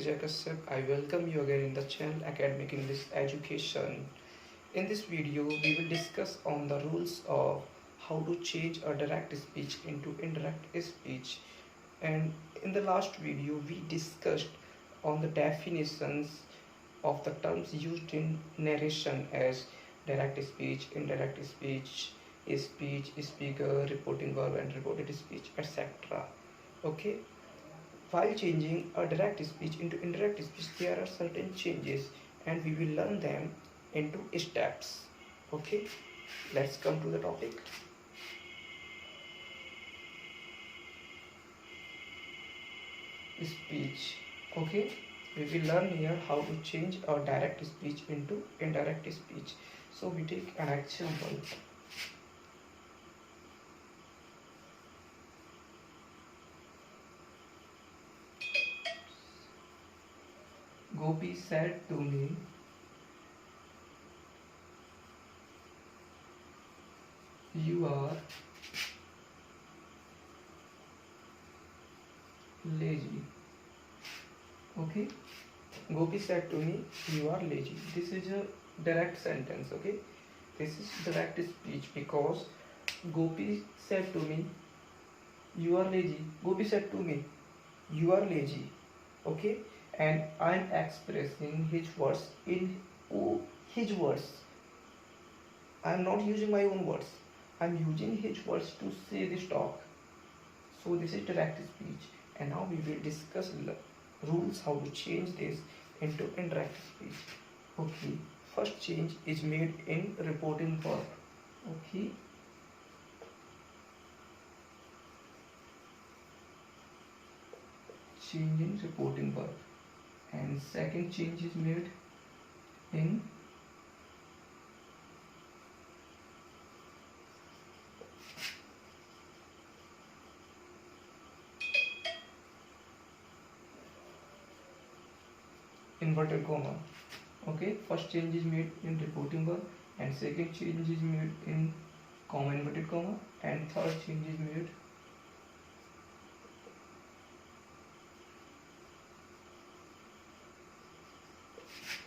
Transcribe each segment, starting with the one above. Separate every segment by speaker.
Speaker 1: Vijay Kashyap. I welcome you again in the channel Academic English Education. In this video, we will discuss on the rules of how to change a direct speech into indirect speech. And in the last video, we discussed on the definitions of the terms used in narration as direct speech, indirect speech, speech, speaker, reporting verb, and reported speech, etc. Okay, while changing a direct speech into indirect speech, there are certain changes and we will learn them into steps. Okay, let's come to the topic. Speech. Okay, we will learn here how to change a direct speech into indirect speech. So we take an example. Gopi said to me, "You are lazy." Okay, Gopi said to me, "You are lazy." This is a direct sentence. Okay, this is direct speech because Gopi said to me, "You are lazy." Gopi said to me, "You are lazy." Okay, and I'm expressing his words in his words. I'm not using my own words. I'm using his words to say this talk. So this is direct speech, and now we will discuss rules how to change this into indirect speech. Okay, first change is made in reporting verb. Okay, change in reporting verb, and second change is made in inverted comma. Okay, first change is made in reporting verb, and second change is made in comma inverted comma, and third change is made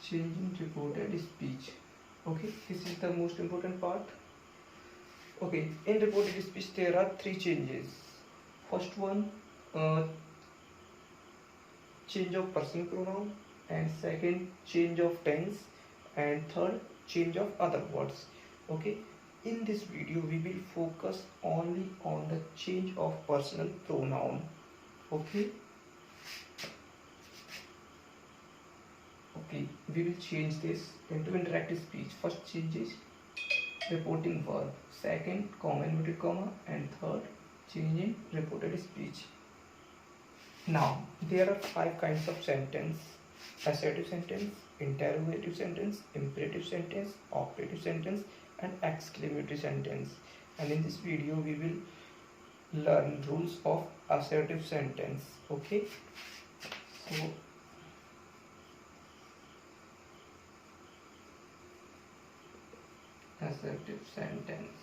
Speaker 1: change in reported speech. Okay, this is the most important part. Okay, in reported speech there are three changes. First one, change of personal pronoun, and second, change of tense, and third, change of other words. Okay, in this video we will focus only on the change of personal pronoun. Okay, we will change this into interactive speech. First change is reporting verb, second comma inverted comma, and third change in reported speech. Now, there are five kinds of sentence: assertive sentence, interrogative sentence, imperative sentence, operative sentence, and exclamatory sentence. And in this video, we will learn rules of assertive sentence. Okay, so assertive sentence,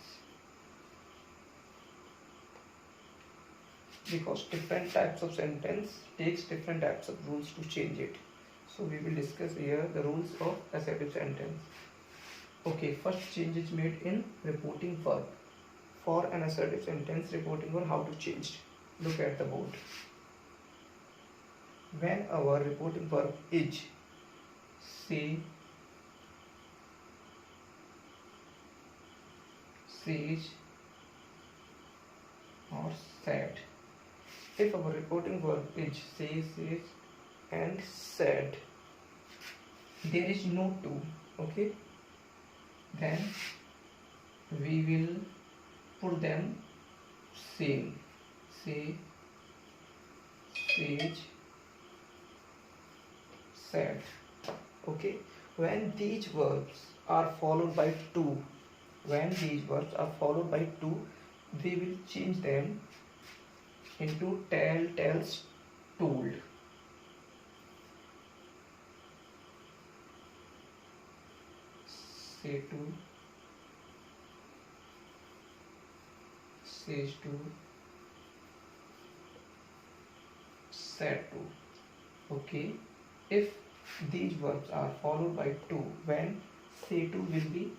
Speaker 1: because different types of sentence takes different types of rules to change it. So we will discuss here the rules of assertive sentence. Okay, first change is made in reporting verb. For an assertive sentence, reporting verb, how to change? Look at the board. When our reporting verb is say, says, or said. If our reporting verb is say, says, and said, there is no to. Okay, then we will put them same. Say, sage, said. Okay, when these verbs are followed by to, when these verbs are followed by to, we will change them into tell, tells, told. Say to, says to, said to. Okay, if these verbs are followed by to, when say to will be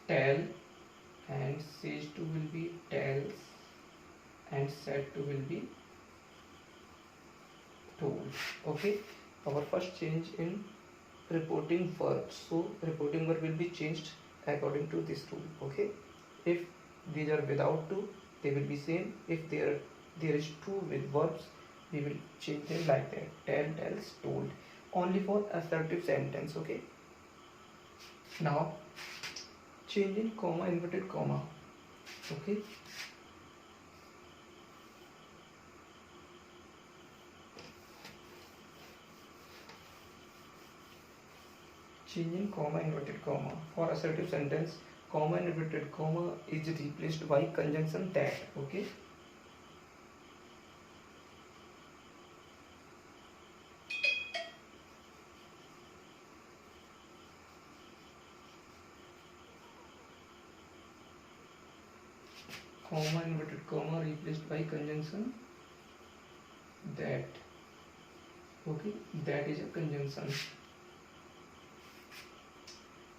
Speaker 1: tell, and says to will be tells, and said to will be told. Okay, our first change in reporting verb. So reporting verb will be changed according to this rule. Okay, if these are without to, they will be same. If there is to with verbs, we will change them like that: tell, tells, told. Only for assertive sentence. Okay, now change in comma, inverted comma. Okay, change in comma, inverted comma. For assertive sentence, comma and inverted comma is replaced by conjunction that. Okay, comma, inverted comma replaced by conjunction that. Okay, that is a conjunction.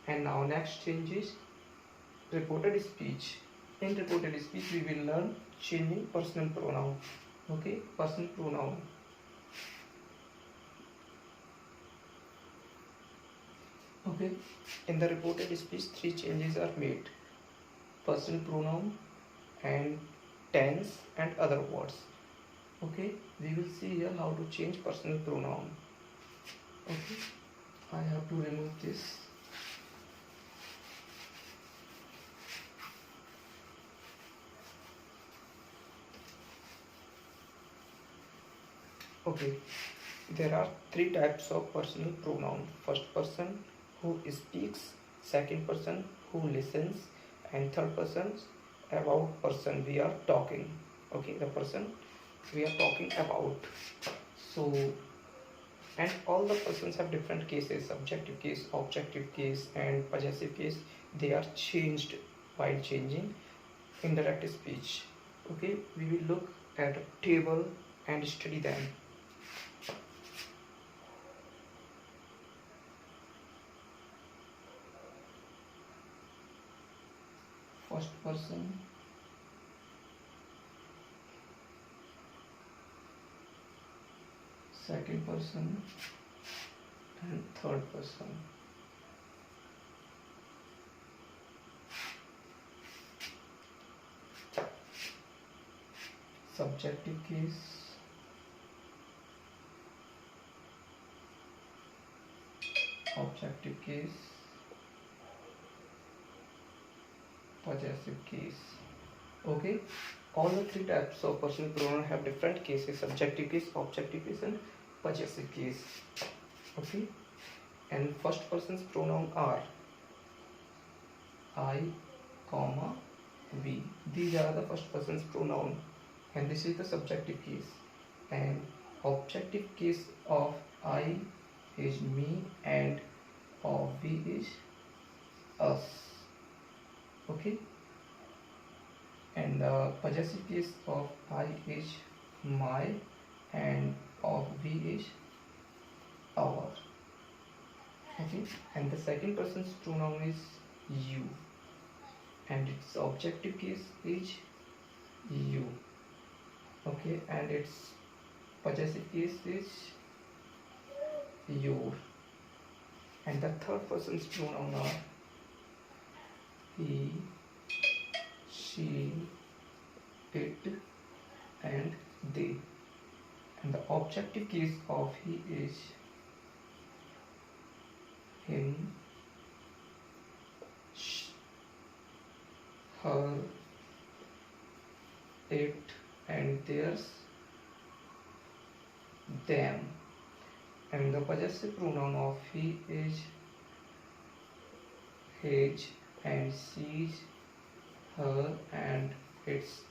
Speaker 1: And now next change is reported speech. In reported speech we will learn changing personal pronoun. Okay, personal pronoun. Okay, in the reported speech 3 changes are made: personal pronoun and tense and other words. Okay, we will see here how to change personal pronoun. Okay, I have to remove this. Okay, there are 3 types of personal pronoun: first person who speaks, second person who listens, and third person about person we are talking. Okay, the person we are talking about. So, and all the persons have different cases: subjective case, objective case, and possessive case. They are changed while changing indirect speech. Okay, we will look at a table and study them. First person, second person, and third person. Subjective case, objective case, possessive case. Okay, all the 3 types of personal pronoun have different cases: subjective case, objective case, and possessive case. Okay, and first person's pronoun are I, comma, we. These are the first person's pronoun, and this is the subjective case. And objective case of I is me, and of we is us. Okay, and the possessive case of I is my, and of we is our. Okay, and the second person's pronoun is you, and its objective case is you. Okay, and its possessive case is your. And the third person's pronoun are he, she, it, and they. And the objective case of he is him, her, it, and theirs, them. And the possessive pronoun of he is his, and she's, her, and its,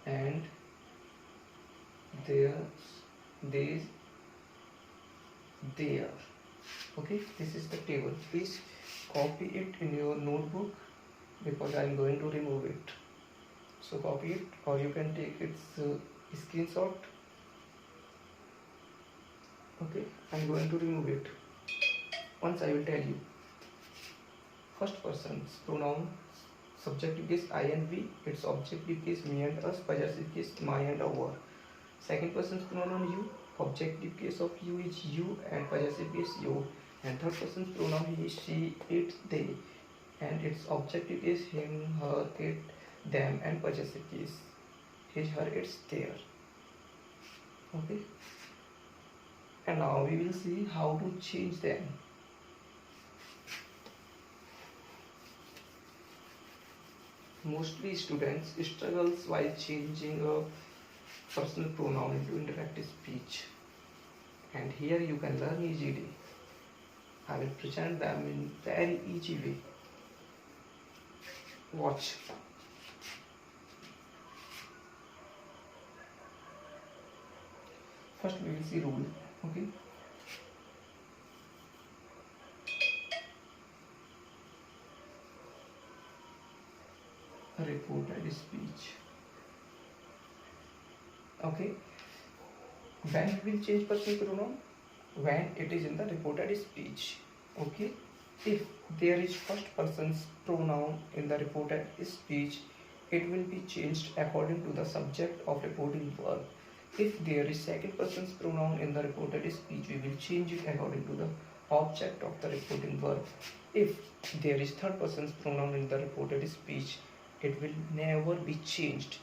Speaker 1: and theirs, these, their. Okay, this is the table. Please copy it in your notebook because I am going to remove it. So copy it, or you can take its screenshot. Okay, I'm going to remove it. Once I will tell you. First person's pronoun, subjective case I and we, its objective case me and us, possessive case my and our. Second person's pronoun you, objective case of you is you and possessive case you. And third person's pronoun he, she, it, they, and its objective case him, her, it, them, and possessive case his, her, its, their. Okay. And now we will see how to change them. Mostly students struggles while changing a personal pronoun into interactive speech, and here you can learn easily. I will present them in very easy way. Watch. First we will see rule. Okay. Reported speech. Okay. When we will change personal pronoun? When it is in the reported speech. Okay. If there is first person's pronoun in the reported speech, it will be changed according to the subject of reporting verb. If there is second person's pronoun in the reported speech, we will change it according to the object of the reporting verb. If there is third person's pronoun in the reported speech, it will never be changed.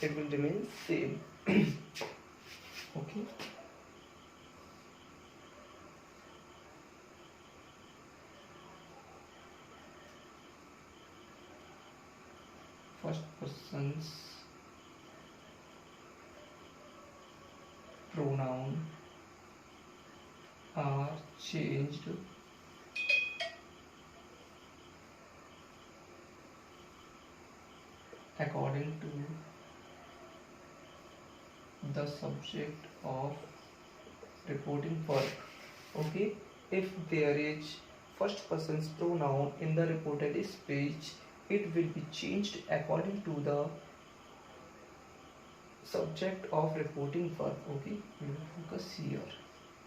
Speaker 1: It will remain same. Okay. First person's pronoun are changed according to the subject of reporting verb. Okay, if there is first person's pronoun in the reported speech, it will be changed according to the subject of reporting verb. Okay, we will focus here.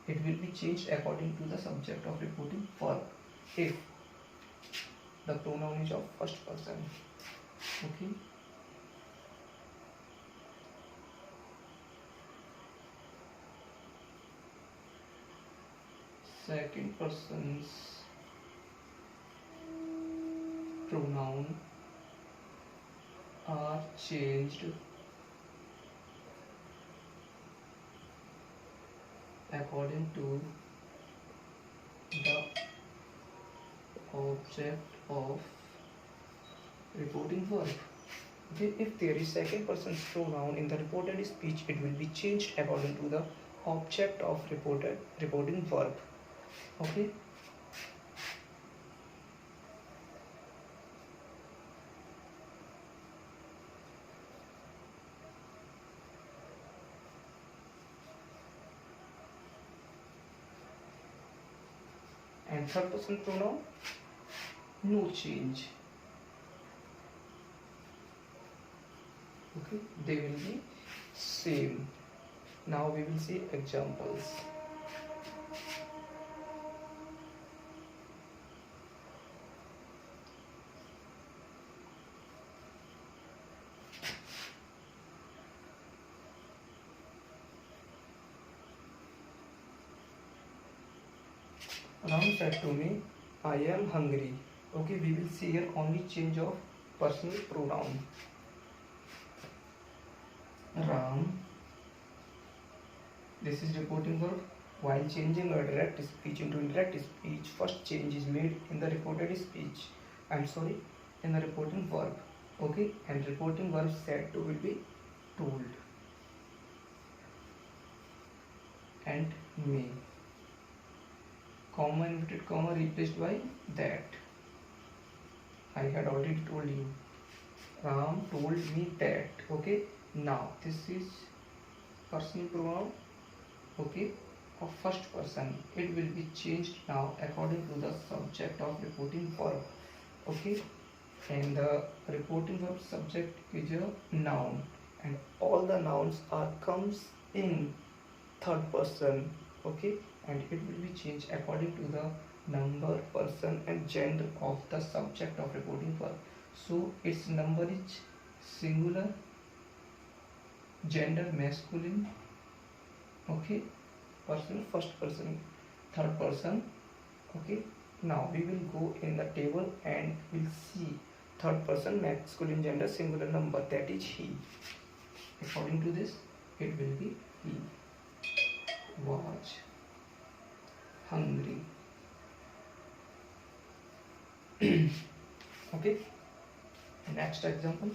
Speaker 1: It will be changed according to the subject of reporting verb if the pronoun is of first person. Okay. Second person's pronoun are changed according to the object of reporting verb. Okay, if there is second person's pronoun in the reported speech, it will be changed according to the object of reporting verb. Okay. And third person pronoun, no change. Okay, they will be same. Now we will see examples. Ram said to me, I am hungry. Okay, we will see here only change of personal pronoun. Ram, this is reporting verb. While changing a direct speech into indirect speech, first change is made in the reported speech. In the reporting verb. Okay, and reporting verb said to will be told and may. Comma inverted comma replaced by that. I had already told you. Ram told me that. Okay, now this is personal pronoun. Okay, of first person. It will be changed now according to the subject of reporting verb. Okay, and the reporting verb subject is a noun, and all the nouns are comes in third person. Okay, and it will be changed according to the number, person and gender of the subject of reporting verb. So its number is singular, gender masculine, okay, person first person, third person. Okay, now we will go in the table and we'll see third person masculine gender singular number, that is he. According to this it will be he was hungry. Okay, next example.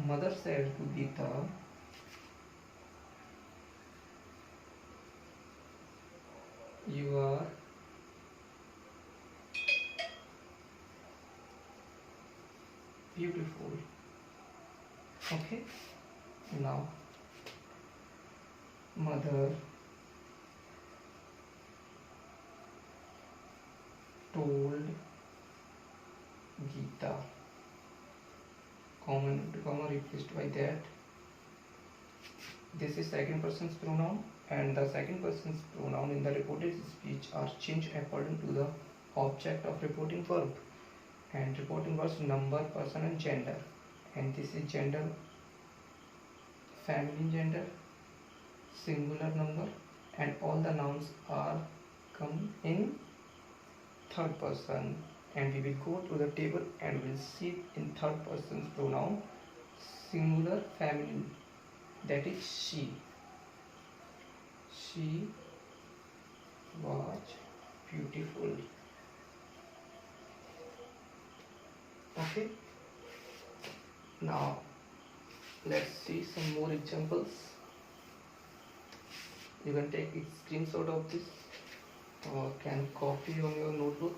Speaker 1: Mother said to Geeta, you are beautiful. Okay, now mother told Geeta, comma replaced by that. This is second person's pronoun, and the second person's pronoun in the reported speech are changed according to the object of reporting verb, and reporting verbs number, person and gender, and this is gender feminine gender, singular number, and all the nouns are come in third person, and we will go to the table and we'll see in third person's pronoun singular feminine, that is she. She was beautiful. Okay, now let's see some more examples. You can take a screenshot of this or can copy on your notebook.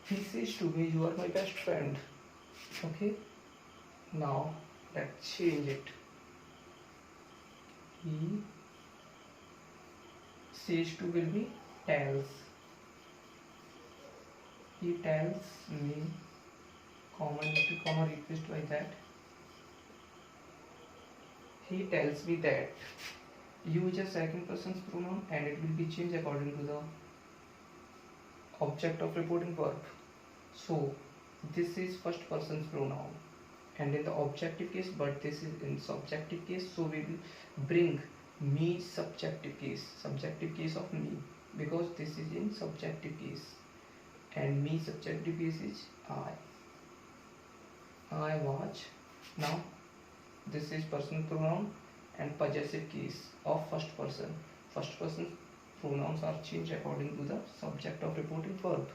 Speaker 1: He says to me, you are my best friend. Okay, now let's change it. He says to will be tells. He tells me, comma replaced by that. He tells me that. You is a second person's pronoun and it will be changed according to the object of reporting verb. So this is first person's pronoun and in the objective case, but this is in subjective case, so we will bring me subjective case of me, because this is in subjective case, and me subjective case is I watch. Now this is personal pronoun and possessive case of first person. First person pronouns are changed according to the subject of reporting verb.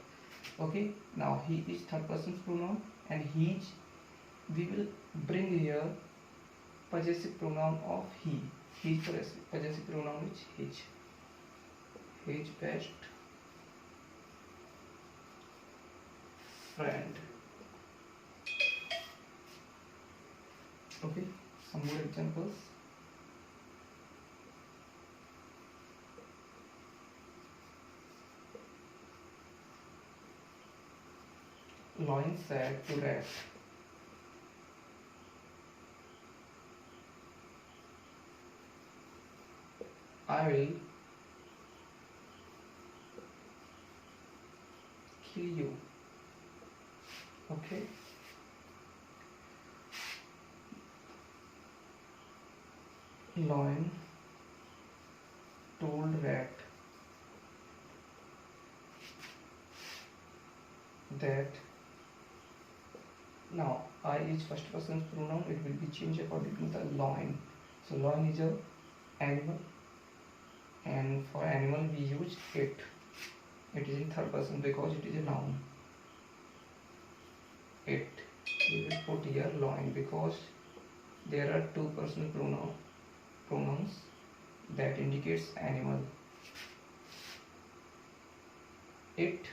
Speaker 1: Okay, now he is third person's pronoun and he, we will bring here possessive pronoun of he. His possessive pronoun is his. His best friend. Okay, some more examples. Lion said to rat, I will kill you. Okay. Lion told rat that Now I is first person pronoun, it will be changed according to the lion. So lion is a animal, and for animal we use it. It is in third person because it is a noun. It, we will put here lion because there are two personal pronouns that indicates animal. It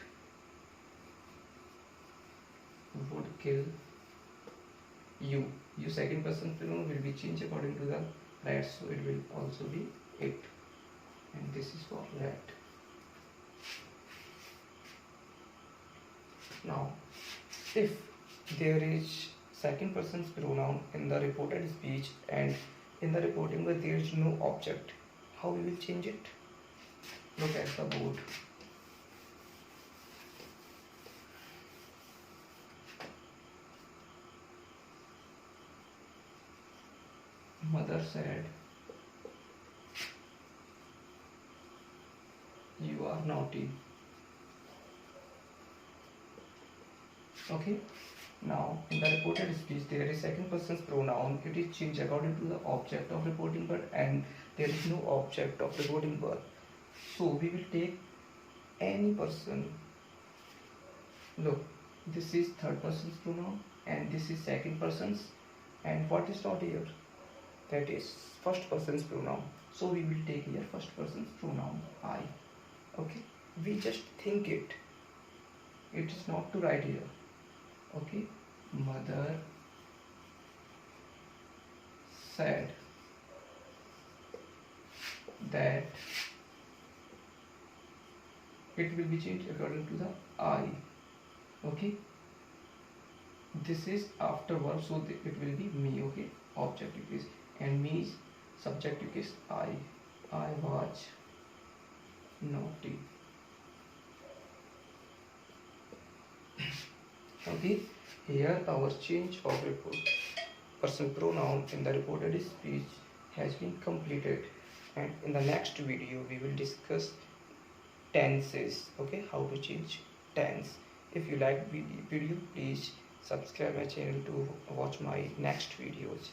Speaker 1: would kill you. Your second person pronoun will be changed according to the rat, so it will also be it. And this is for rat. Now, if there is second person's pronoun in the reported speech and in the reporting where there is no object, how we will change it? Look at the board. Mother said, "You are naughty." Okay. Now, in the reported speech, there is second person's pronoun. It is changed according to the object of reporting word, and there is no object of reporting word. So we will take any person. Look, this is third person's pronoun, and this is second person's. And what is not here? That is first person's pronoun. So we will take here first person's pronoun, I. Okay. We just think it. It is not to write here. Okay. Mother said that, it will be changed according to the I. Okay. This is after verb, so it will be me. Okay. Objective is, and me is subjective is I. I was naughty. Okay. Here our change of report person pronoun in the reported speech has been completed, and in the next video we will discuss tenses. Okay, how to change tense. If you like video, please subscribe my channel to watch my next videos.